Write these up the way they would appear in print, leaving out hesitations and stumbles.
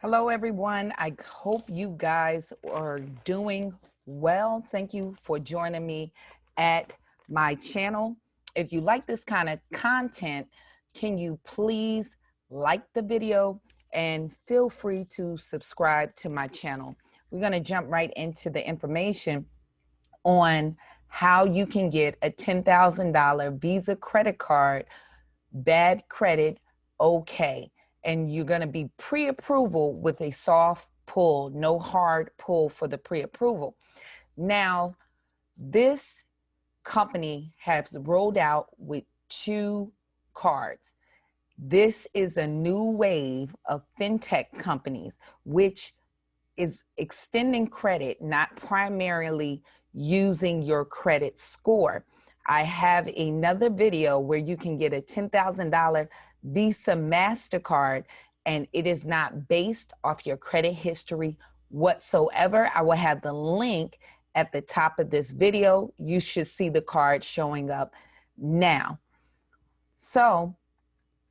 Hello, everyone. I hope you guys are doing well. Thank you for joining me at my channel. If you like this kind of content, can you please like the video and feel free to subscribe to my channel. We're going to jump right into the information on how you can get a $10,000 Visa credit card, bad credit, okay. And you're going to be pre-approval with a soft pull, no hard pull for the pre-approval. Now, this company has rolled out with 2 cards. This is a new wave of fintech companies, which is extending credit, not primarily using your credit score. I have another video where you can get a $10,000 Visa MasterCard, and it is not based off your credit history whatsoever. I will have the link at the top of this video. You should see the card showing up now. So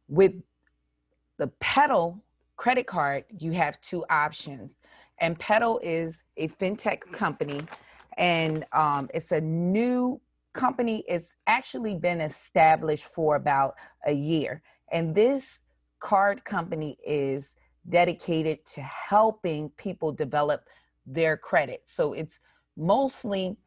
with the Petal credit card, you have 2 options. And Petal is a fintech company, and it's a new company. It's actually been established for about a year. And this card company is dedicated to helping people develop their credit. So it's mostly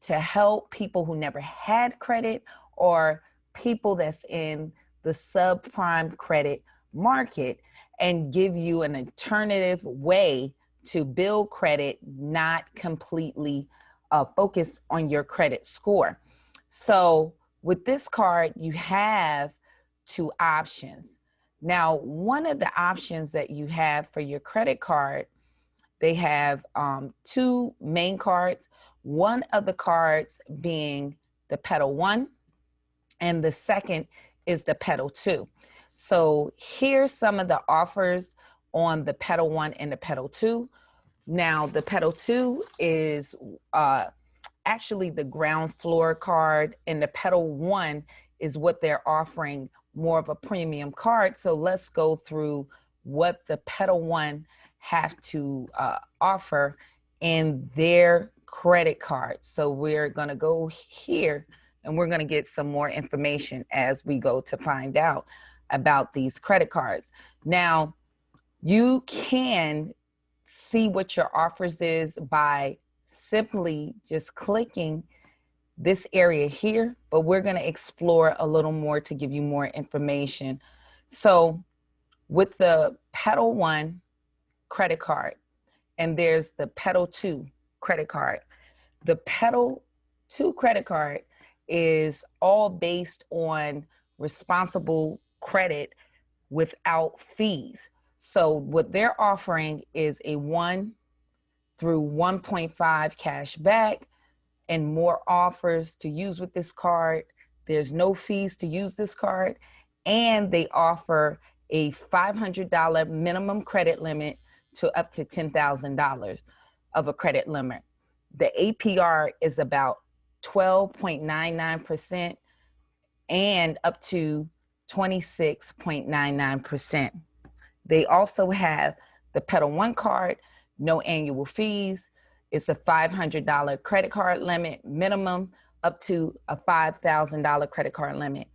to help people who never had credit or people that's in the subprime credit market and give you an alternative way to build credit, not completely focused on your credit score. So with this card, you have 2 options. Now, one of the options that you have for your credit card, they have 2 main cards. One of the cards being the Petal 1, and the second is the Petal 2. So here's some of the offers on the Petal 1 and the Petal 2. Now, the Petal 2 is actually the ground floor card, and the Petal 1 is what they're offering, more of a premium card. So let's go through what the Petal 1 have to offer in their credit cards. So we're going to go here and we're going to get some more information as we go to find out about these credit cards. Now, you can see what your offers is by simply just clicking this area here, but we're going to explore a little more to give you more information. So with the Petal 1 credit card, and there's the Petal 2 credit card. The Petal 2 credit card is all based on responsible credit without fees. So what they're offering is a 1 through 1.5 cash back and more offers to use with this card. There's no fees to use this card, and they offer a $500 minimum credit limit to up to $10,000 of a credit limit. The APR is about 12.99% and up to 26.99%. They also have the Petal 1 card, no annual fees. It's a $500 credit card limit minimum up to a $5,000 credit card limit.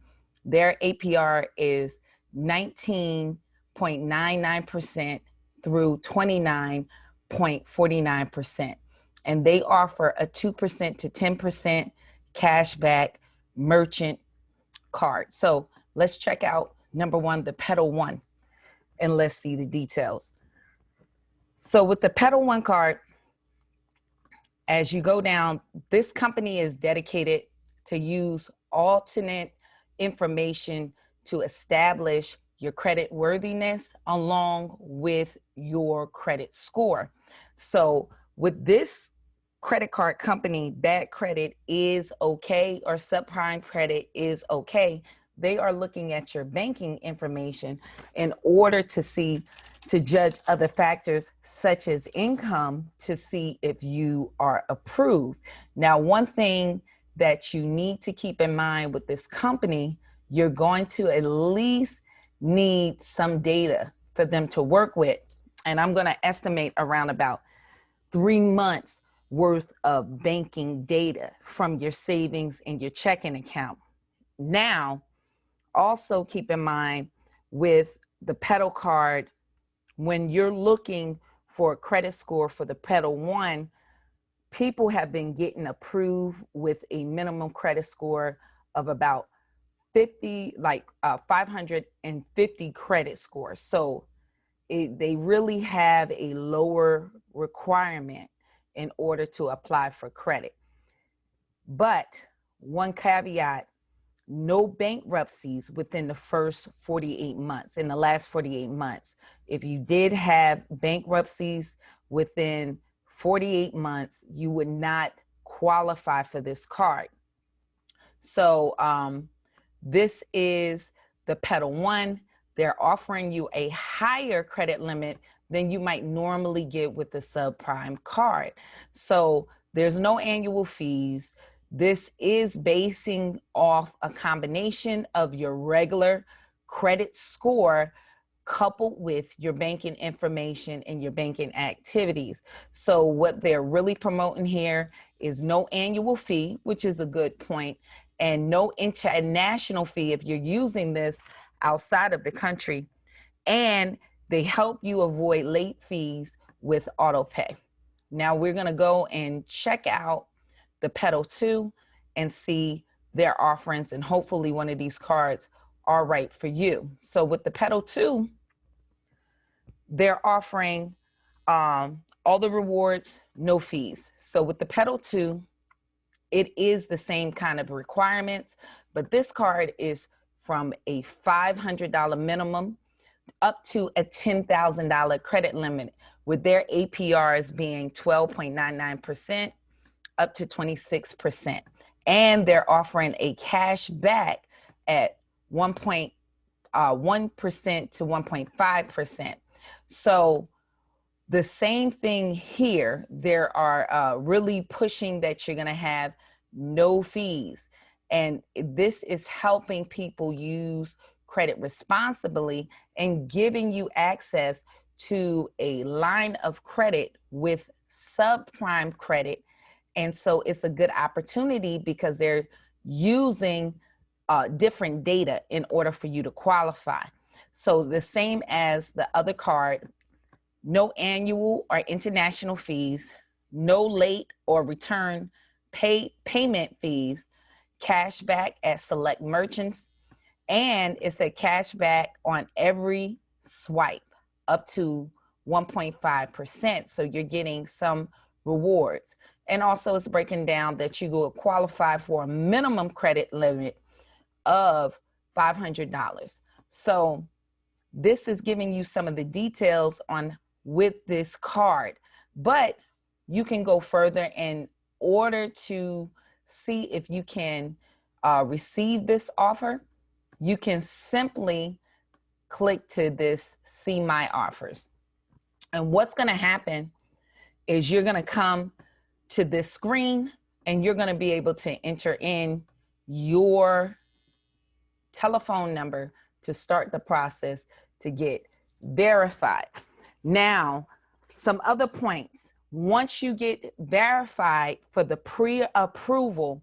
Their APR is 19.99% through 29.49%. And they offer a 2% to 10% cashback merchant card. So let's check out number 1, the Petal 1, and let's see the details. So with the Petal 1 card, as you go down, this company is dedicated to use alternate information to establish your credit worthiness along with your credit score. So with this credit card company, bad credit is okay, or subprime credit is okay. They are looking at your banking information in order to judge other factors such as income to see if you are approved. Now, one thing that you need to keep in mind with this company, you're going to at least need some data for them to work with. And I'm going to estimate around about 3 months worth of banking data from your savings and your checking account. Now, also keep in mind with the Petal card, when you're looking for a credit score for the Petal One, people have been getting approved with a minimum credit score of about 550 credit scores. So they really have a lower requirement in order to apply for credit. But one caveat, no bankruptcies within the first 48 months, in the last 48 months. If you did have bankruptcies within 48 months, you would not qualify for this card. So this is the Petal One. They're offering you a higher credit limit than you might normally get with the subprime card. So there's no annual fees. This is basing off a combination of your regular credit score coupled with your banking information and your banking activities. So what they're really promoting here is no annual fee, which is a good point, and no international fee if you're using this outside of the country. And they help you avoid late fees with auto pay. Now we're going to go and check out the Petal 2 and see their offerings, and hopefully one of these cards are right for you. So with the Petal 2, they're offering all the rewards, no fees. So with the Petal 2, it is the same kind of requirements, but this card is from a $500 minimum up to a $10,000 credit limit, with their APRs being 12.99% up to 26%. And they're offering a cash back at 1% to 1.5%. So the same thing here, there are really pushing that you're going to have no fees. And this is helping people use credit responsibly and giving you access to a line of credit with subprime credit. And so it's a good opportunity because they're using different data in order for you to qualify. So the same as the other card, no annual or international fees, no late or return payment fees, cash back at select merchants, and it's a cash back on every swipe up to 1.5%. So you're getting some rewards. And also it's breaking down that you will qualify for a minimum credit limit of $500. So this is giving you some of the details on with this card, but you can go further in order to see if you can receive this offer. You can simply click to this see my offers. And what's going to happen is you're going to come to this screen and you're going to be able to enter in your telephone number to start the process to get verified. Now, some other points. Once you get verified for the pre-approval,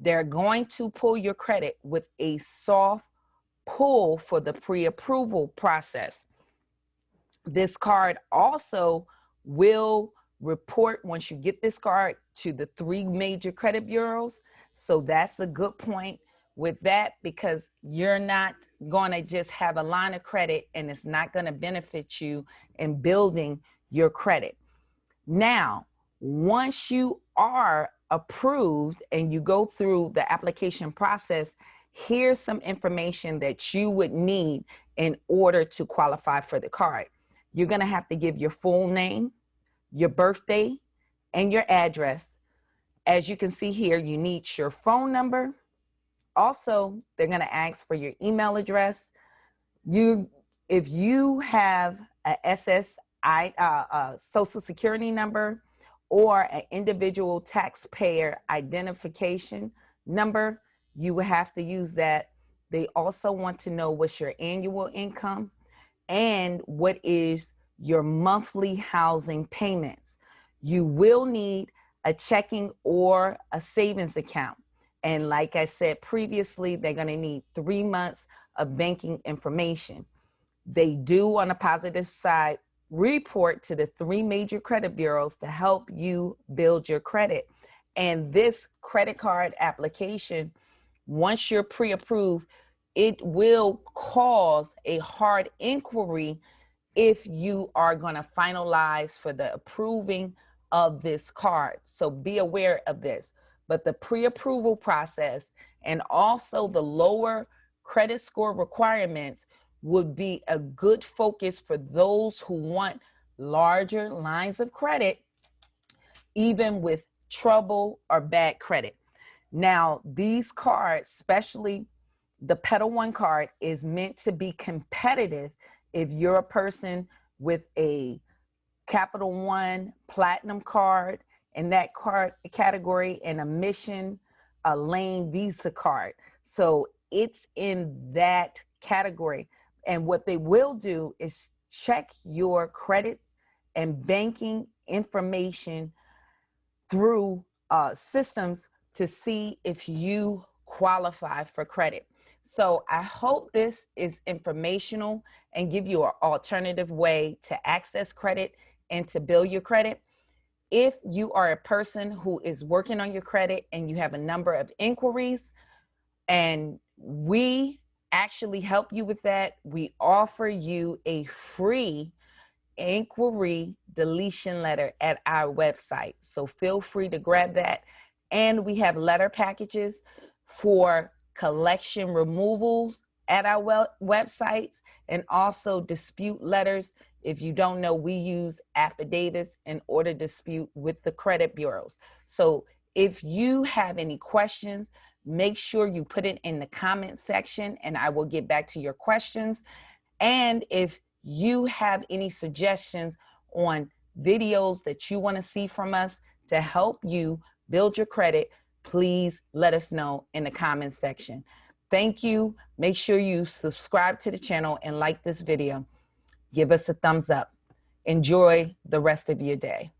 they're going to pull your credit with a soft pull for the pre-approval process. This card also will report, once you get this card, to the 3 major credit bureaus. So that's a good point with that, because you're not going to just have a line of credit and it's not going to benefit you in building your credit. Now, once you are approved and you go through the application process, here's some information that you would need in order to qualify for the card. You're going to have to give your full name, your birthday, and your address. As you can see here, you need your phone number. Also, they're going to ask for your email address. If you have a Social Security number or an individual taxpayer identification number, you will have to use that. They also want to know what's your annual income and what is your monthly housing payments. You will need a checking or a savings account. And like I said previously, they're going to need 3 months of banking information. They do, on a positive side, report to the 3 major credit bureaus to help you build your credit. And this credit card application, once you're pre-approved, it will cause a hard inquiry if you are going to finalize for the approving of this card. So be aware of this. But the pre-approval process and also the lower credit score requirements would be a good focus for those who want larger lines of credit, even with trouble or bad credit. Now, these cards, especially the Petal One card, is meant to be competitive if you're a person with a Capital One Platinum card in that card category and a Mission, a Lane Visa card. So it's in that category. And what they will do is check your credit and banking information through systems to see if you qualify for credit. So I hope this is informational and give you an alternative way to access credit and to build your credit. If you are a person who is working on your credit and you have a number of inquiries and we actually help you with that, we offer you a free inquiry deletion letter at our website. So feel free to grab that. And we have letter packages for collection removals at our websites, and also dispute letters. If you don't know, we use affidavits in order to dispute with the credit bureaus. So if you have any questions, make sure you put it in the comment section and I will get back to your questions. And if you have any suggestions on videos that you want to see from us to help you build your credit, please let us know in the comments section. Thank you. Make sure you subscribe to the channel and like this video. Give us a thumbs up. Enjoy the rest of your day.